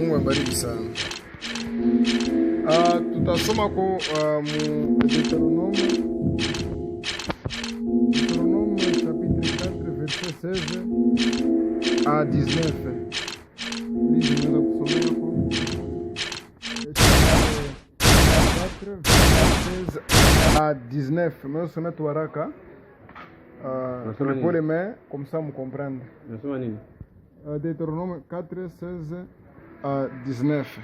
Mungu abariki sana. Tutasoma kwa Deutéronome chapitre 4 verset 16 à 19. Hizi tunaweza kusomea kwa 4 verset 16 à 19. Mais sommet tu haraka. Pour les mains, comme ça vous comprendre. Deutéronome 4, 16 à 19.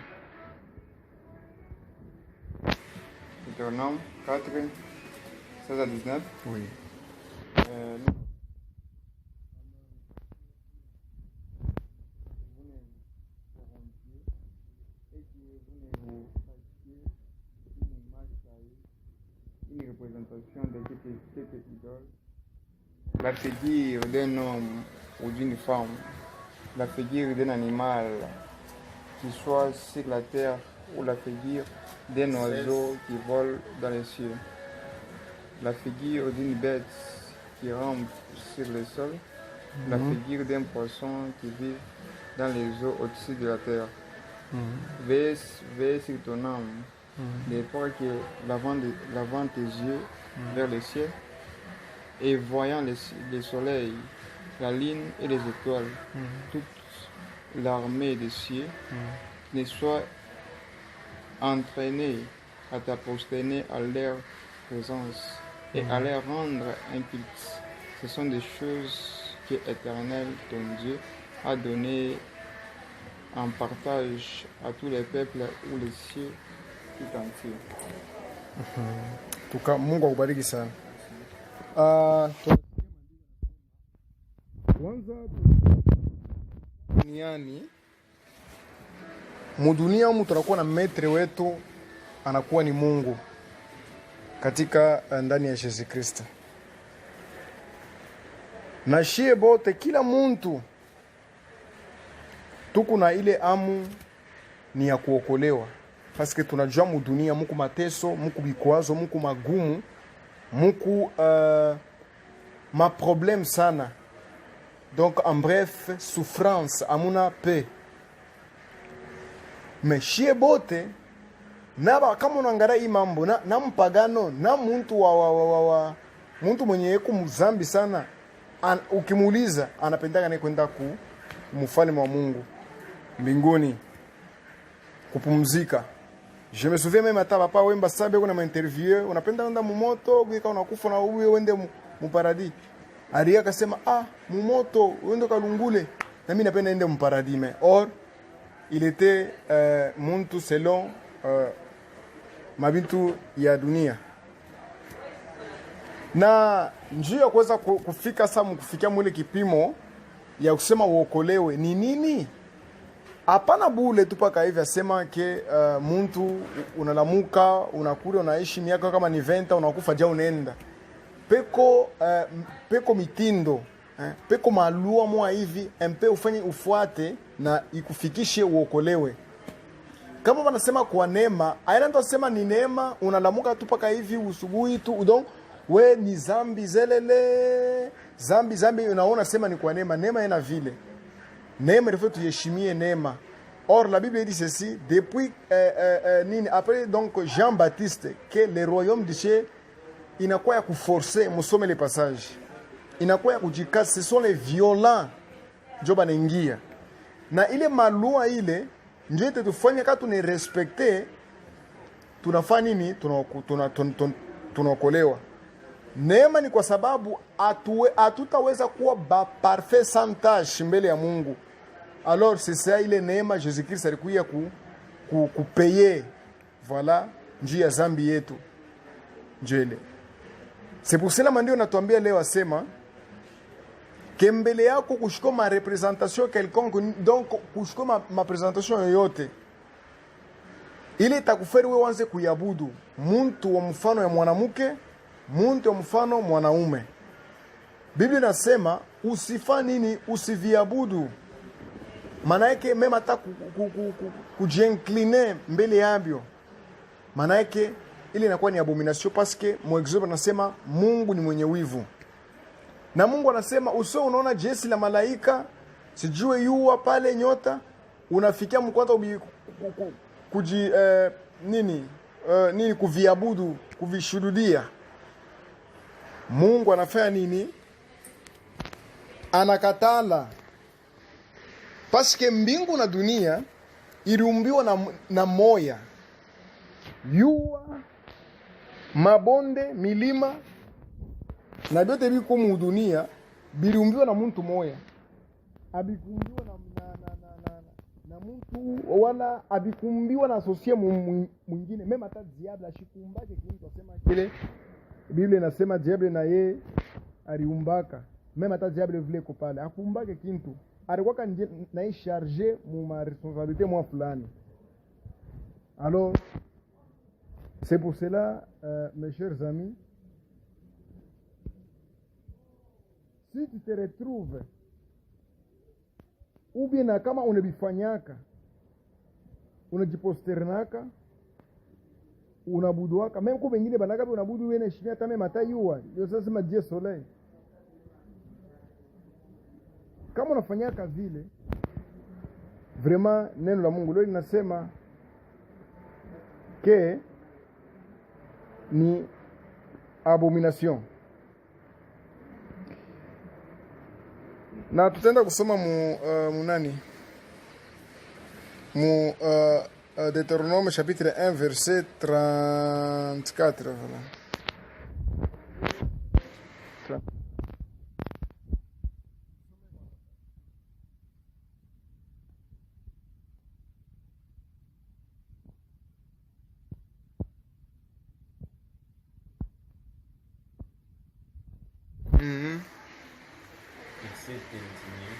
Deutéronome 4, 16 à 19. Oui. Une représentation de quelques idoles. La figure d'un homme ou d'une femme, la figure d'un animal qui soit sur la terre ou la figure d'un oiseau qui vole dans les cieux, la figure d'une bête qui rampe sur le sol, la figure d'un poisson qui vit dans les eaux au-dessus de la terre. Veille sur ton âme, de peur que lavant tes yeux vers le ciel, et voyant le soleil, la lune et les étoiles, toute l'armée des cieux, ne soit entraînée à t'approcher à leur présence et à leur rendre incultes. Ce sont des choses que l'Éternel, ton Dieu, a données en partage à tous les peuples ou les cieux tout entier. Tuka Mungu akubariki sana. Kwanza duniani, mudunia humu tunakuwa na metre wetu anakuwa ni Mungu katika ndani ya Yesu Kristo. Na shie bote kila muntu tuku na ile amu ni ya kuokolewa. Paske tunajua mudunia muku mateso, muku bikwazo, muku magumu, muku ma problème sana. Donc en bref, souffrance, amuna paix. Mais shie bote naba kama unaangalia hii mambo na mpagano na muntu muntu mwenye yeko mzambi sana ukimuuliza anapendaka naye kwenda ku mfalme wa Mungu mbinguni kupumzika. Je me souviens même ata papa wemba sabe kuna interview unapenda kwenda mumoto kika unakufa na uwe wende mu paradis. Aria akasema mumoto uende kalungule na mimi napenda ende mu paradis. Mais or il était muntu selon mabintu ya dunia. Na njia ya kuweza kufika samu kufikia mwile kipimo ya kusema uokolewe ni nini? Hapana bule tu paka hivi asema ke muntu unalamuka unakula unaishi miaka kama ni 20 unakufa ja unaenda. Peko mitindo, peko malua mwa hivi mpe ufanye ufuate na ikufikishe uokolewe. Kama wanasema kwa neema, aina ndo sema ni neema, unalamuka tu paka hivi usubuhi tu udon we ni zambi zelele. Zambi unaona sema ni kwa neema, neema ina vile. Neema il faut tuheshimie neema. Or la Bible dit ceci depuis après donc Jean-Baptiste que le royaume de Dieu inakuwa ya kuforcer musome les passages. Inakuwa ya kujikaza, ce sont les violents ndio banaingia. Na ile malua ile ndio itatufanya kama tunirespecte tunafanya nini? Tunaokolewa. Neema ni kwa sababu hatutaweza kuwa parfait sans tâche mbele ya Mungu. Alors c'est ça ile neema Jésus-Christ alikuja kupayer voilà njia ya zambi yetu njele. C'est pour cela ndio natuambia leo asema kembele yako kushiko ma représentation quelconque, donc kushiko ma présentation yoyote ile itakuferi wewe uanze kuyabudu muntu wa mfano ya mwanamke, muntu wa mfano mwanaume. Biblia inasema usifanye nini? Usiviabudu. Maana yake mema hata kujincliner mbele yabyo. Maana yake ile inakuwa ni abomination parce que Exode anasema Mungu ni mwenye wivu. Na Mungu anasema usio unaona jeshi la malaika, sijue yua pale nyota, unafikia mkwanza kuji nini kuviabudu, kuvishuhudia, Mungu anafanya nini? Anakatala. Paske mbingu na dunia iliumbiwa na moya. Yua, mabonde, milima na vyote viko mu dunia biliumbiwa na muntu moya. Abikumbiwa na muntu wala abikumbiwa na asosie mwingine. Mema hata diable ashikumbake kintu asema kile Biblia inasema diable na ye aliumbaka. Mema hata diable vile ko pale akumbake kintu. Alikuwa na ye charger mu ma responsabilité moi fulani. Alors c'est pour cela mes chers amis, si tu te retrouves ou bien kama unabifanyaka unajiposternaka unabuduaka même kwa wengine banaka unabudu wewe heshima hata mema tayua ndio sasa sema Dieu soleil. Kama unafanyaka vile vraiment neno la Mungu leo linasema ke ni abomination. Na tutaenda kusoma mu Deutéronome chapitre 1 verset 34 voilà. Il s'est indigné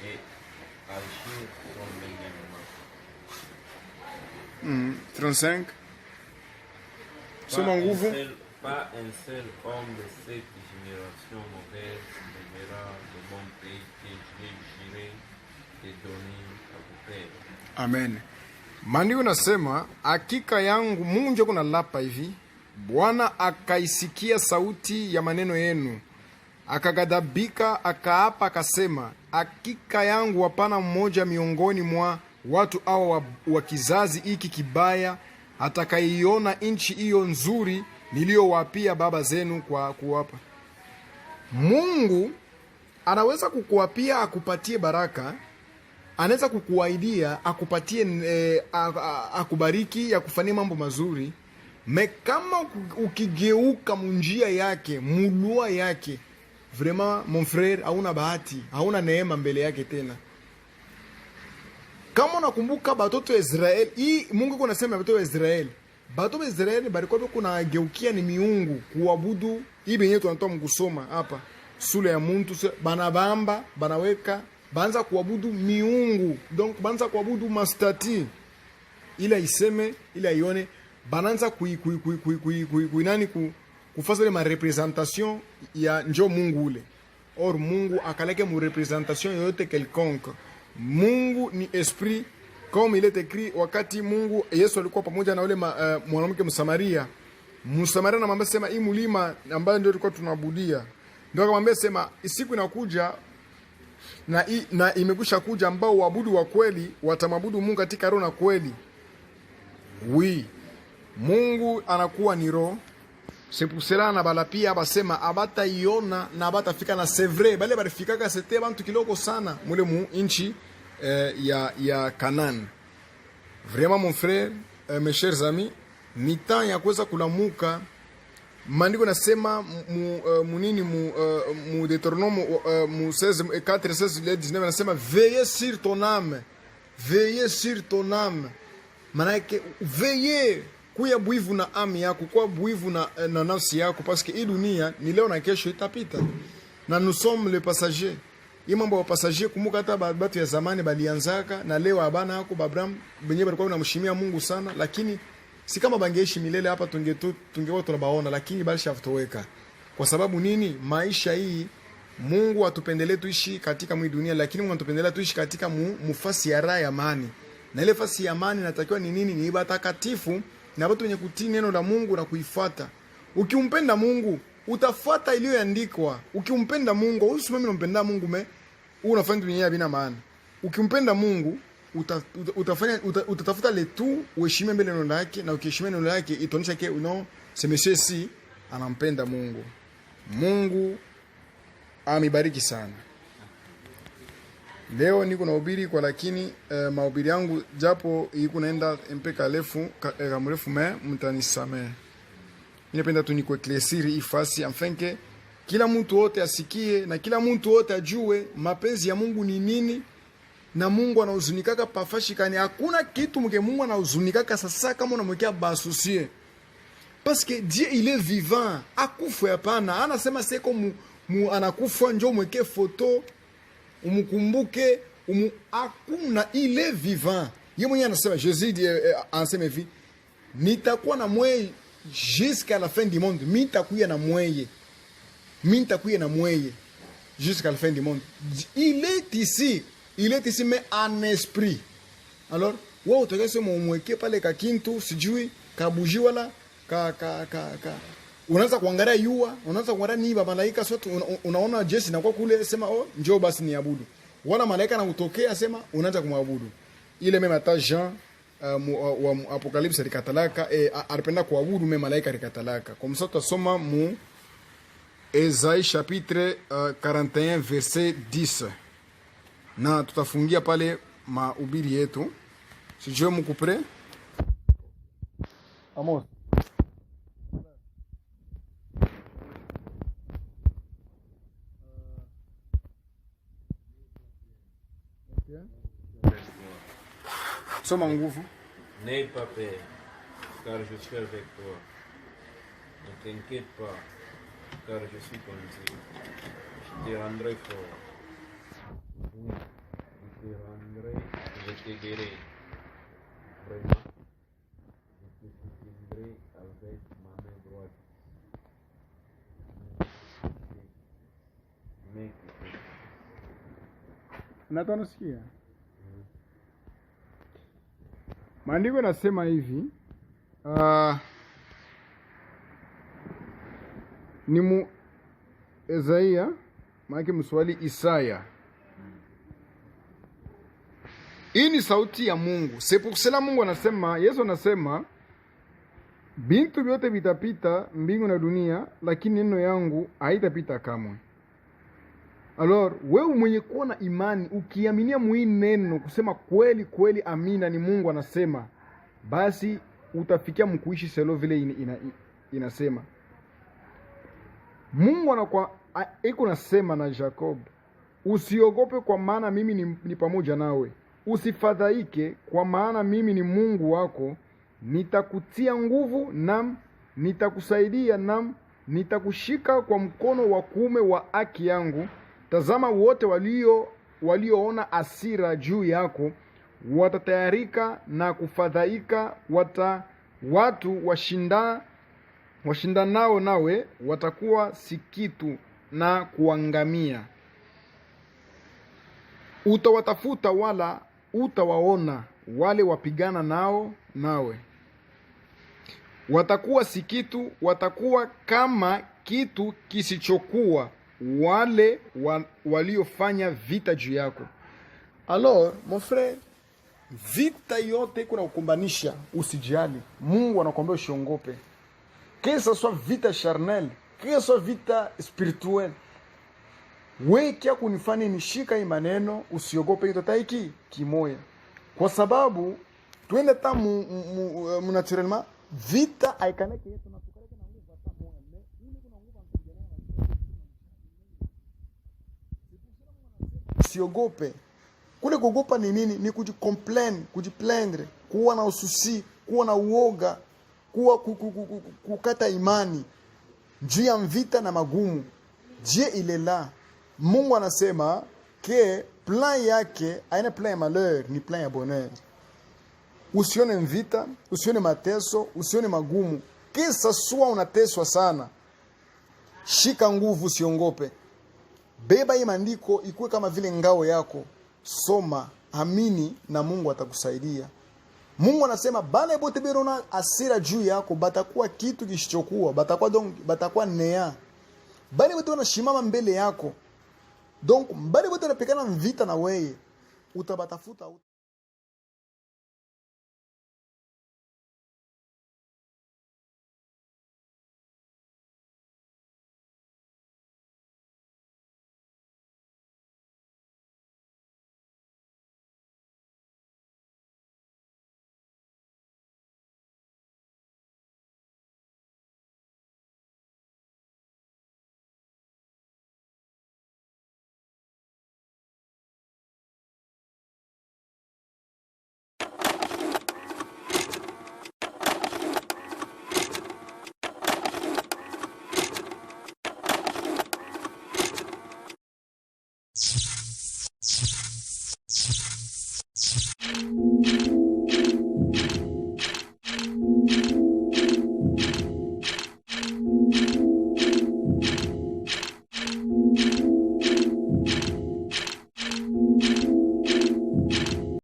et agit comme 35 soma nguvu. Pas un seul homme de cette génération mauvaise demeurera le bon pays que je j'irai te donner à vos pères. Amen. Maandiko nasema hakika yangu Mungu ndio kuna lapa hivi, Bwana akaisikia sauti ya maneno yenu, akagadhabika, akaapa akasema, hakika yangu hapana mmoja miongoni mwa watu hao wa kizazi hiki kibaya atakaiona nchi hiyo nzuri niliyowapia baba zenu kwa kuwapa. Mungu anaweza kukuapia akupatie baraka, anaweza kukuaidia akupatie akubariki, akufanyie mambo mazuri. Kama ukigeuka munjia yake, mulua yake, vraiment mon frère, hauna bahati, hauna neema mbele yake tena. Kama unakumbuka batoto wa Israeli, hii Mungu kunasema batoto wa Israeli. Batoto wa Israeli balikuwa kuna geukia ni miungu kuabudu. Hii benye tunatoa mkusoma hapa. Sura ya muntu banabamba, banaweka, banza kuabudu miungu. Donc banza kuabudu mastati. Ila iseme, ila ione, bananza kufasa ile ma representation ya njo Mungu ule. Or Mungu akaleke mu representation yote quelconque. Mungu ni esprit, comme il est écrit wakati Mungu Yesu alikuwa pamoja na yule mwanamke Msamaria. Msamaria anamwambia sema hii mlima ambayo ndio tulikuwa tunaabudia. Ndio akamwambia sema siku inakuja na imekwisha kuja ambao waabudu wa kweli watamwabudu Mungu katika roho na kweli. Oui. Mungu anakuwa ni roho. C'est pour cela na balapia basema abata iona na abata fika na c'est vrai bale balifikaka c'était bantu kiloko sana mule mu inchi ya Canaan. Vraiment mon frère, mes chers amis, ni temps ya kuweza kulamuka. Maandiko nasema mu Deutéronome mu 4:16-19 nasema veillez sur ton âme. Veillez sur ton âme. Manake veillez kuya buivu na ami yako, kwa buivu na nafsi yako, parce que hii dunia ni leo na kesho itapita. Na nous sommes les passagers. Hii mambo ya passager, kumbuka hata batu ya zamani balianzaka na leo abana yako Abraham benye balikuwa wanamshimia Mungu sana, lakini si kama bangeishi milele hapa tungewa tunabaona, lakini bali shafutoweka. Kwa sababu nini? Maisha hii Mungu atupendelee tuishi katika mwi dunia, lakini Mungu atupendelea tuishi katika mufasi ya raha ya amani. Na ile fasi ya amani natakiwa ni nini? Ni ibada takatifu na watu wenye kutii neno la Mungu na kuifuata. Ukimpenda Mungu, utafuata iliyoandikwa. Ukimpenda Mungu, usiwe mimi nampenda Mungu unafanya dunia bila maana. Ukimpenda Mungu, utatafuta le tout uheshimie mbele neno lake, na ukiheshimia neno lake itaonyesha ke no ce monsieur si anampenda Mungu. Mungu amibariki sana. Leo niko nahubiri kwa, lakini mahubiri yangu japo iko naenda mpeka mrefu mtanisamee. Ninapenda tu niko klesiri ifasi afenke kila mtu wote asikie na kila mtu wote ajue mapenzi ya Mungu ni nini, na Mungu anahuzunikaka pafashikani. Hakuna kitu mke Mungu anahuzunikaka sasa kama unamwekea basusie. Parce que Dieu il est vivant. Akufa hapana. Anasema seko anakufa njoo mweke foto umukumbuke hakuna, il est vivant. Yeye mwenyewe anasema, Jésus dit anasema hivi, nitakuwa na mweye jusqu'à la fin du monde. Mitakuya na mweye jusqu'à la fin du monde. Il est ici mais en esprit. Alors wewe utakaye mweke pale kakintu sijui kabuji wala unaanza kuangalia yua, unaanza kuangalia ni baba malaika sote, unaona Jesse na kwa kule sema njoo basi niabudu. Wala malaika anakutokea sema unaanza kumwabudu. Ile mema ta Jean wa Apocalypse alikatalaka alipenda kuabudu, mema malaika alikatalaka. Comme ça tutasoma mu Esaïe chapitre 41 verset 10. Na tutafungia pale mahubiri yetu. Sijue mkupre Amos. Soma nguvu. N'aie pas peur, car je suis avec toi. Ne t'inquiète pas, car je suis ton Dieu. Je te rendrai fort. Oui, je t'aiderai. Vraiment, je te soutiendrai avec ma main droite. Natanasikia. Maandiko nasema hivi, ni mu Esaia, maana mswali Isaya. Hii ni sauti ya Mungu. C'est pour cela Mungu anasema, Yesu anasema, bintu vyote vitapita, mbingu na dunia, lakini neno yangu haitapita kamwe. Alors, wewe mwenye kuwa na imani, ukiaminia mwi neno, kusema kweli kweli amina ni Mungu anasema, basi utafikia mkuishi selo vile inasema. Mungu anakuwa iko nasema na Jacob, usiogope kwa maana mimi ni pamoja nawe. Usifadhaike kwa maana mimi ni Mungu wako. Nitakutia nguvu nam nitakusaidia nam nitakushika kwa mkono wa kuume wa haki yangu. Tazama wote walioona asira juu yako watatayarika na kufadhaika, watu washindanao nawe watakuwa sikitu na kuangamia. Utawatafuta wala utawaona, wale wapigana nao nawe watakuwa sikitu, watakuwa kama kitu kisichokuwa wale waliofanya vita juu yako. Alors mon frère, vita yote kuna kukumbanisha, usijali. Mungu anakuambia usiongope. Que ce soit vita charnel, que ce soit vita spirituel, wewe kia kunifanya nishika hii maneno, usiogope kitu taiki kimoya. Kwa sababu tuende tamu naturellement vita aikaneke yetu na tukaleke na nguvu hata moja. Ile kuna nguvu anapigana na usiogope. Kule kuogopa ni nini? Ni kujiplaindre, kuwa na ususi, kuwa na uoga, kuwa kukata imani juu ya vita na magumu. Dieu il est là. Mungu anasema ke plan yake haina plan ya malheur, ni plan ya bonheur. Usione vita, usione mateso, usione magumu. Kisa sua unateswa sana, shika nguvu, usiongope. Beba hii maandiko ikuwe kama vile ngao yako. Soma, amini na Mungu atakusaidia. Mungu anasema bale bote berona asira juu yako batakuwa kitu kisichokuwa, batakuwa nea. Bale bote wanashimama mbele yako. Donc bale bote wanapigana vita na wewe, utabatafuta